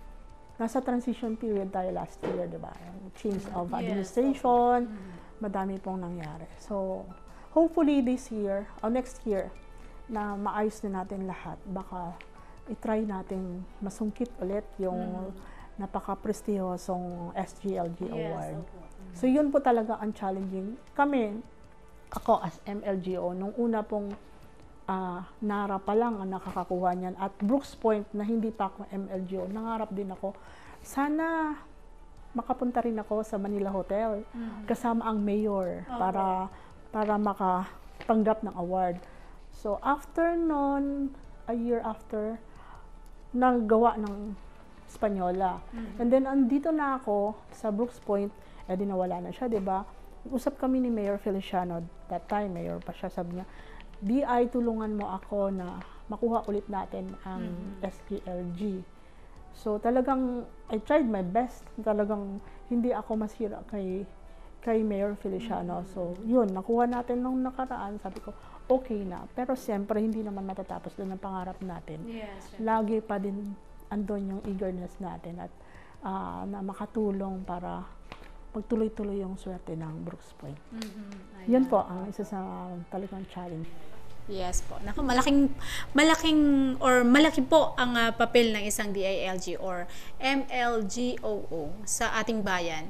nasa transition period tayo last year, di ba? Change of administration, madami pong nangyari. So, hopefully this year, or next year, na maayos na natin lahat, baka i-try natin masungkit ulit yung napaka-prestihosong SGLG Award. So, yun po talaga ang challenging. Ako as MLGO, nung una pong Nara pa lang ang nakakakuha niyan at Brooks Point na hindi pa ako MLGO, nangarap din ako. Sana makapunta rin ako sa Manila Hotel kasama ang mayor para makatanggap ng award. So after noon, a year after, nagawa ng Espanyola. And then andito na ako sa Brooks Point, di nawala na siya, 'di ba? Usap kami ni Mayor Feliciano, that time mayor pa siya, sabi niya, DI, tulungan mo ako na makuha ulit natin ang SGLG. So talagang I tried my best. Talagang hindi ako masira kay Mayor Feliciano. So yun, nakuha natin nung nakaraan. Sabi ko, okay na. Pero siyempre hindi naman matatapos doon ang pangarap natin. Lagi pa din andon yung eagerness natin at na makatulong para magtuloy-tuloy yung swerte ng Brooks Point. Yan po ang isa sa talagang challenge. Yes po. Naku, malaki po ang papel ng isang DILG or MLGOO sa ating bayan.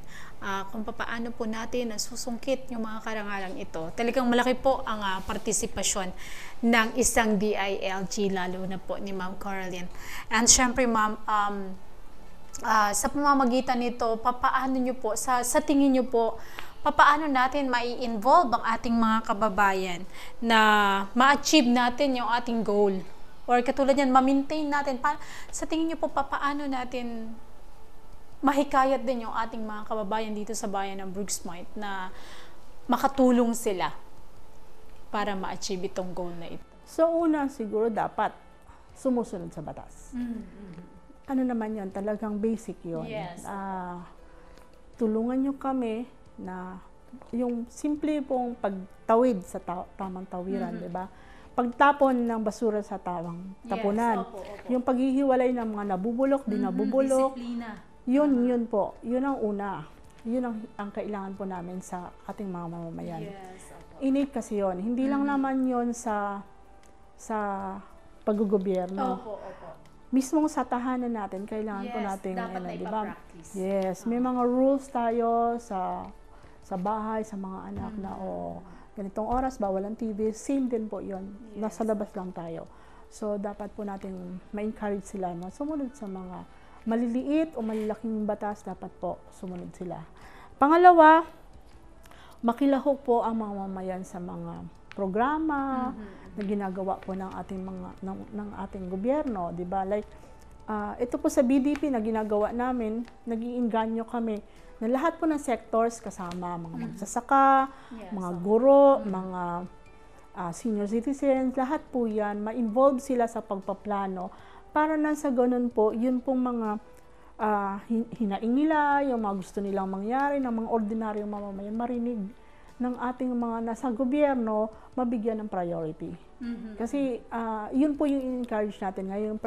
Kung paano po natin nasusungkit yung mga karangalang ito. Talagang malaki po ang partisipasyon ng isang DILG, lalo na po ni Ma'am Corlyn. And syempre Ma'am, sa pamamagitan nito, papaano nyo po, sa tingin nyo po, papaano natin mai-involve ang ating mga kababayan na ma-achieve natin yung ating goal? Or katulad yan, ma-maintain natin. Sa tingin nyo po, papaano natin mahikayat din yung ating mga kababayan dito sa bayan ng Brooks Point na makatulong sila? para ma-achieve itong goal na ito? So una siguro dapat sumusunod sa batas. Ano naman yun, talagang basic yun. Yes. Tulungan nyo kami na yung simple pong pagtawid sa tamang tawiran, di ba? Pagtapon ng basura sa tamang tapunan. Opo. Yung paghihiwalay ng mga nabubulok, di nabubulok. Disiplina. Yun po. Yun ang una. Yun ang kailangan po namin sa ating mga mamamayan. Yes. Innate kasi yun. Hindi lang naman yun sa paggugobyerno. Opo. Mismong sa tahanan natin, kailangan po natin, dapat na di ba? ipapractice. Yes, may mga rules tayo sa bahay, sa mga anak na, ganitong oras, bawal ang TV. Same din po yun. Nasa labas lang tayo. So, dapat po natin ma-encourage sila na sumunod sa mga maliliit o malalaking batas, dapat po sumunod sila. Pangalawa, makilahok po ang mga mamayan sa mga programa na ginagawa po ng ating ng ating gobyerno, 'di ba? Like ito po sa BDP na ginagawa namin, nag-iinganyo kami na lahat po ng sectors kasama mga magsasaka, mga guro, mga senior citizens, lahat po 'yan ma-involve sila sa pagpaplano para na sa ganun po, yun pong mga hinaing nila, yung mga gusto nilang mangyari ng mga ordinaryong mamamayan marinig ng ating mga nasa gobyerno, mabigyan ng priority. Kasi yun po yung encourage natin ngayon,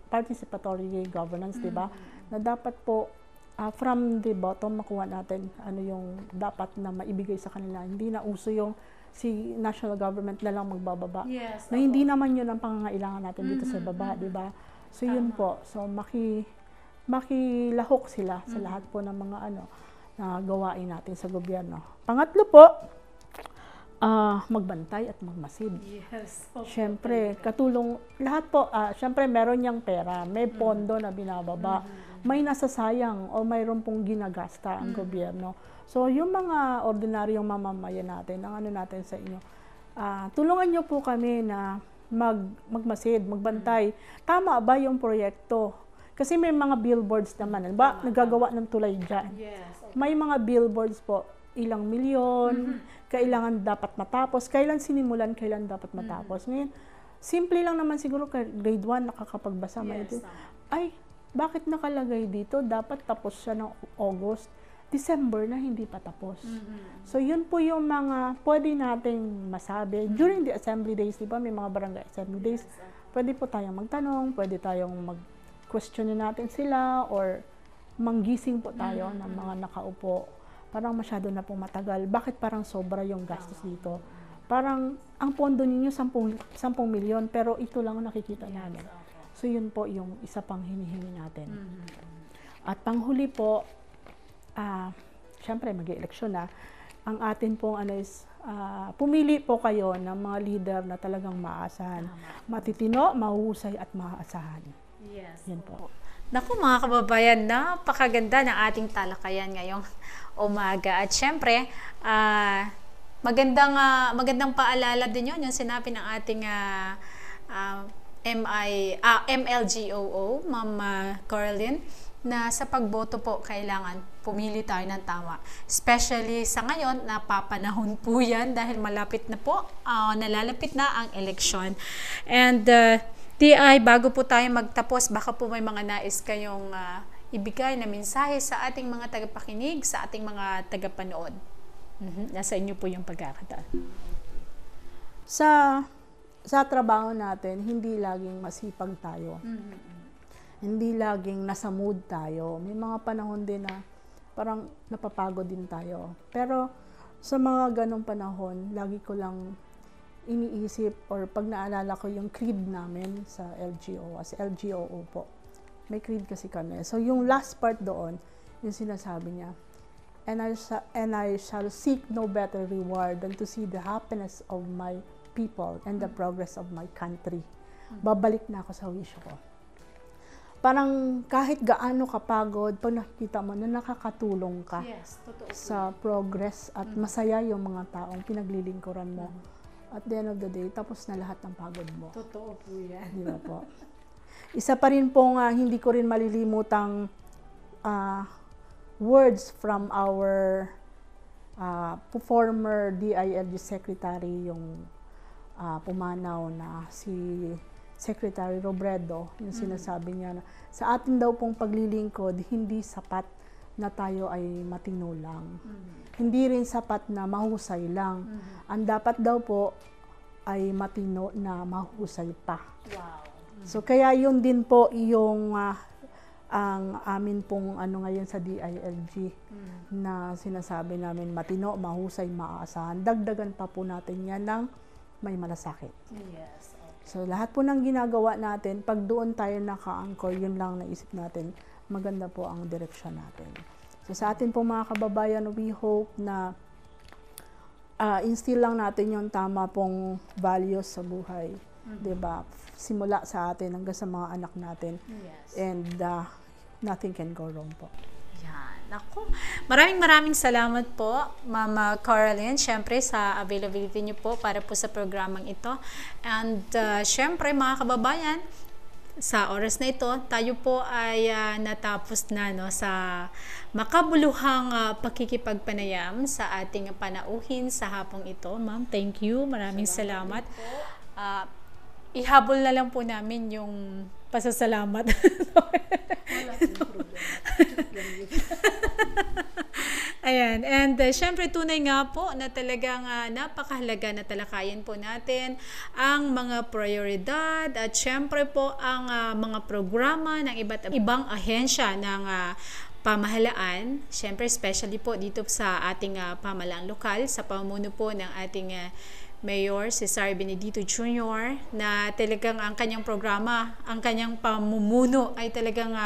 participatory governance, di ba? Na dapat po from the bottom makuha natin ano yung dapat na maibigay sa kanila. Hindi na uso yung si national government na lang magbababa. Yes, na hindi naman yun ang pangangailangan natin dito sa baba, di ba? So yun po. So makilahok sila sa lahat po ng mga na gawain natin sa gobyerno. Pangatlo po, magbantay at magmasid. Yes. Siyempre, katulong, lahat po, siyempre meron niyang pera, may pondo na binababa, may nasasayang o mayroon pong ginagasta ang gobyerno. So, yung mga ordinaryong mamamayan natin, ang natin sa inyo, tulungan niyo po kami na magmasid, magbantay. Tama ba yung proyekto? Kasi may mga billboards naman. Ba, nagagawa ng tulay dyan. Yes. May mga billboards po, ilang milyon, kailangan dapat matapos, kailan sinimulan, kailan dapat matapos. Ngayon, simple lang naman siguro, grade 1, nakakapagbasa. Yes. Ay, bakit nakalagay dito? Dapat tapos siya ng August. December na hindi pa tapos. So, yun po yung mga pwede nating masabi. During the assembly days, di ba, may mga barangay assembly days, pwede po tayong magtanong, pwede tayong questionin natin sila or manggising po tayo ng mga nakaupo. Parang masyado na po matagal. Bakit parang sobra yung gastos dito? Parang ang pondo ninyo 10 milyon pero ito lang ang nakikita namin. So yun po yung isa pang hinihingi natin. At panghuli po, syempre mag-eleksyon na. Ang atin pong is pumili po kayo ng mga leader na talagang maasahan. Matitino, mahusay at maaasahan. Yes. Yan po. Naku mga kababayan, napakaganda ng ating talakayan ngayong umaga. At syempre, magandang paalala din yun, yung sinabi ng ating MLGOO, Ma'am Coraline, na sa pagboto po, kailangan pumili tayo ng tama. Especially sa ngayon, napapanahon po yan dahil malapit na po, nalalapit na ang eleksyon. And TI, bago po tayo magtapos, baka po may mga nais kayong ibigay na mensahe sa ating mga tagapakinig, sa ating mga tagapanood. Nasa inyo po yung pagkakataon. Sa trabaho natin, hindi laging masipag tayo. Hindi laging nasa mood tayo. May mga panahon din na parang napapagod din tayo. Pero sa mga ganong panahon, lagi ko lang iniisip or pag naalala ko yung creed namin sa LGO, as LGOO po. May creed kasi kami. So yung last part doon, yung sinasabi niya, and I shall seek no better reward than to see the happiness of my people and the progress of my country. Babalik na ako sa wisyo ko. Parang kahit gaano kapagod, pag nakikita mo na nakakatulong ka sa progress at masaya yung mga taong pinaglilingkuran mo. At the end of the day, tapos na lahat ng pagod mo. Totoo po yan. Di ba po? Isa pa rin po nga, hindi ko rin malilimutang words from our former DILG Secretary yung pumanaw na si Secretary Robredo, yung sinasabi niya na sa atin daw pong paglilingkod, hindi sapat na tayo ay matino lang. Hindi rin sapat na mahusay lang. Ang dapat daw po ay matino na mahusay pa. Wow. So kaya yun din po yung ang amin pong ngayon sa DILG na sinasabi namin matino, mahusay, maaasahan. Dagdagan pa po natin yan ng may malasakit. Yes. Okay. So lahat po ng ginagawa natin, pag doon tayo naka-anchor, yun lang naisip natin, maganda po ang direksyon natin. So sa atin po mga kababayan, we hope na instill lang natin yung tama pong values sa buhay. 'Di ba? Simula sa atin hanggang sa mga anak natin. Yes. And nothing can go wrong po. Yan. Ako, maraming salamat po, Mama Coraline, syempre sa availability niyo po para po sa programang ito. And syempre mga kababayan, sa oras na ito, tayo po ay natapos na sa makabuluhang pakikipagpanayam sa ating panauhin sa hapong ito. Ma'am, thank you. Maraming salamat. Ihabol na lang po namin yung pasasalamat. Ayan, and syempre tunay nga po na talagang napakahalaga na talakayin po natin ang mga prioridad at syempre po ang mga programa ng iba't ibang ahensya ng pamahalaan, syempre especially po dito sa ating pamahalaang lokal sa pamumuno po ng ating Mayor Cesar Benedito Jr. na talagang ang kanyang programa, ang kanyang pamumuno ay talagang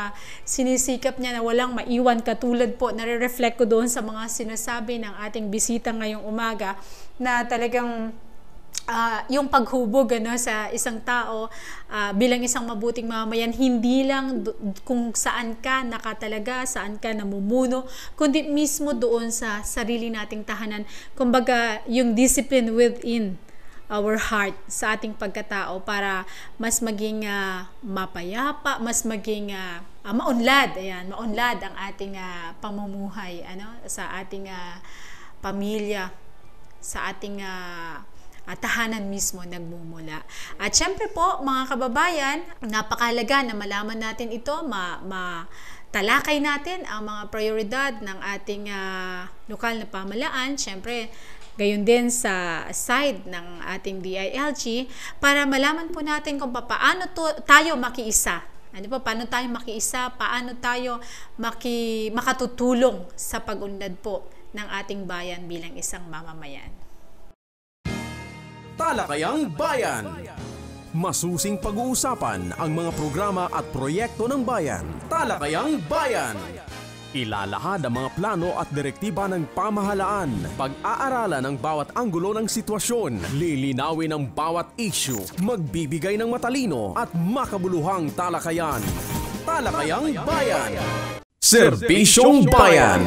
sinisikap niya na walang maiwan, katulad po, nare-reflect ko doon sa mga sinasabi ng ating bisita ngayong umaga na talagang yung paghubog sa isang tao bilang isang mabuting mamamayan, hindi lang kung saan ka nakatalaga, saan ka namumuno, kundi mismo doon sa sarili nating tahanan. Kumbaga, yung discipline within our heart sa ating pagkatao para mas maging mapayapa, mas maging maunlad, maunlad ang ating pamumuhay sa ating pamilya, sa ating tahanan mismo nagmumula. At syempre po mga kababayan, napakahalaga na malaman natin ito, matalakay natin ang mga prioridad ng ating lokal na pamahalaan, syempre gayon din sa side ng ating DILG, para malaman po natin kung paano tayo makiisa. Paano tayo makiisa, paano tayo makatutulong sa pag-unlad po ng ating bayan bilang isang mamamayan. Talakayang Bayan. Masusing pag-uusapan ang mga programa at proyekto ng bayan. Talakayang Bayan. Ilalahad ang mga plano at direktiba ng pamahalaan. Pag-aaralan ang bawat anggulo ng sitwasyon. Lilinawin ang bawat issue. Magbibigay ng matalino at makabuluhang talakayan. Talakayang Bayan. Serbisyong Bayan.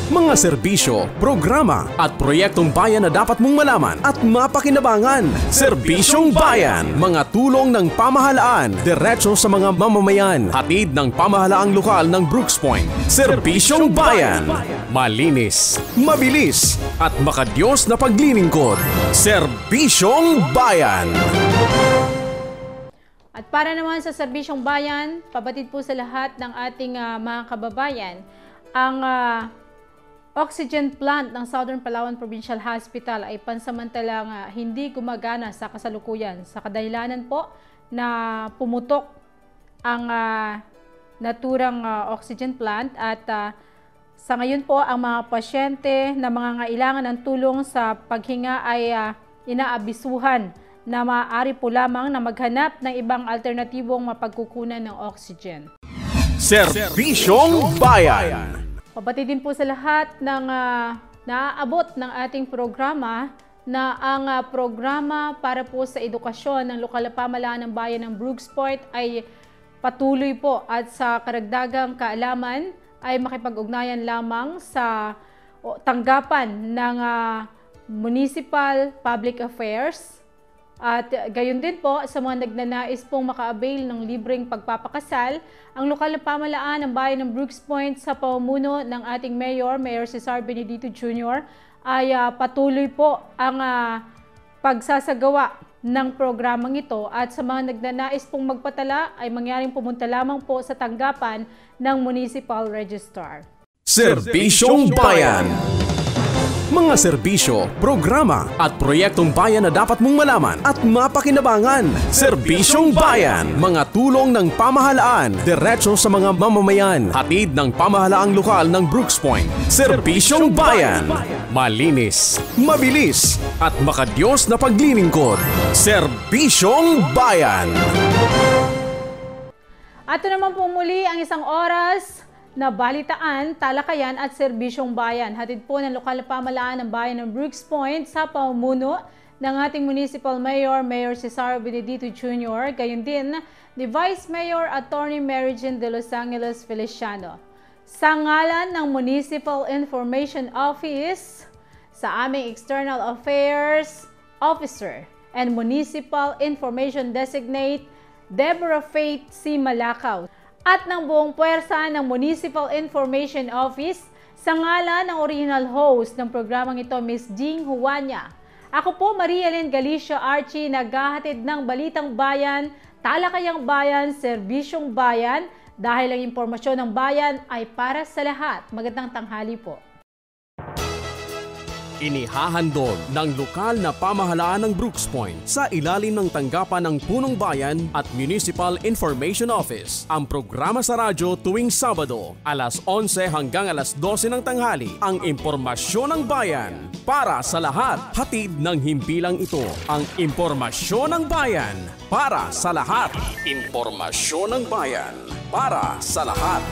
Mga serbisyo, programa at proyektong bayan na dapat mong malaman at mapakinabangan. Serbisyong Bayan. Mga tulong ng pamahalaan, diretso sa mga mamamayan. Hatid ng pamahalaang lokal ng Brooks Point. Serbisyong Bayan. Malinis, mabilis at makadiyos na paglilingkod. Serbisyong Bayan. At para naman sa Serbisyong Bayan, pabatid po sa lahat ng ating mga kababayan, ang oxygen plant ng Southern Palawan Provincial Hospital ay pansamantalang hindi gumagana sa kasalukuyan sa kadahilanan po na pumutok ang naturang oxygen plant at sa ngayon po ang mga pasyente na mangangailangan ng tulong sa paghinga ay inaabisuhan na maaari po lamang na maghanap ng ibang alternatibong mapagkukunan ng oxygen. Serbisyong Bayan. Pabatid din po sa lahat ng naaabot ng ating programa na ang programa para po sa edukasyon ng lokal na pamahalaan ng bayan ng Brooks Point ay patuloy po at sa karagdagang kaalaman ay makipag-ugnayan lamang sa tanggapan ng Municipal Public Affairs At gayon din po sa mga nagnanais pong maka-avail ng libreng pagpapakasal, ang lokal na pamahalaan ng bayan ng Brooks Point sa pamumuno ng ating Mayor Cesar Benedito Jr. ay patuloy po ang pagsasagawa ng programang ito, at sa mga nagnanais pong magpatala ay mangyaring pumunta lamang po sa tanggapan ng Municipal Registrar. Serbisyong Bayan. Mga serbisyo, programa at proyektong bayan na dapat mong malaman at mapakinabangan. Serbisyong Bayan. Mga tulong ng pamahalaan, diretso sa mga mamamayan. Hatid ng pamahalaang lokal ng Brooks Point. Serbisyong Bayan. Malinis, mabilis at makadiyos na paglilingkod. Serbisyong Bayan. At ito naman po muli ang isang oras na balitaan, talakayan at serbisyong bayan. Hatid po ng lokal na pamahalaan ng bayan ng Brooks Point sa pamumuno ng ating Municipal Mayor Cesar Benedito Jr. Gayon din ni Vice Mayor Attorney Mary Jean de Los Angeles Feliciano. Sa ngalan ng Municipal Information Office, sa aming External Affairs Officer and Municipal Information Designate, Deborah Faith C. Malacao, at ng buong puwersa ng Municipal Information Office, sa ngalan ng original host ng programang ito, Ms. Jing Huanya. Ako po, Maria Lynn Galicia Archie, naghahatid ng Balitang Bayan, Talakayang Bayan, Serbisyong Bayan, dahil ang impormasyon ng bayan ay para sa lahat. Magandang tanghali po. Inihahandog ng lokal na pamahalaan ng Brooks Point sa ilalim ng tanggapan ng Punong Bayan at Municipal Information Office. Ang programa sa radyo tuwing Sabado, alas 11 hanggang alas 12 ng tanghali. Ang impormasyon ng bayan para sa lahat. Hatid ng himpilang ito. Ang impormasyon ng bayan para sa lahat. Impormasyon ng bayan para sa lahat.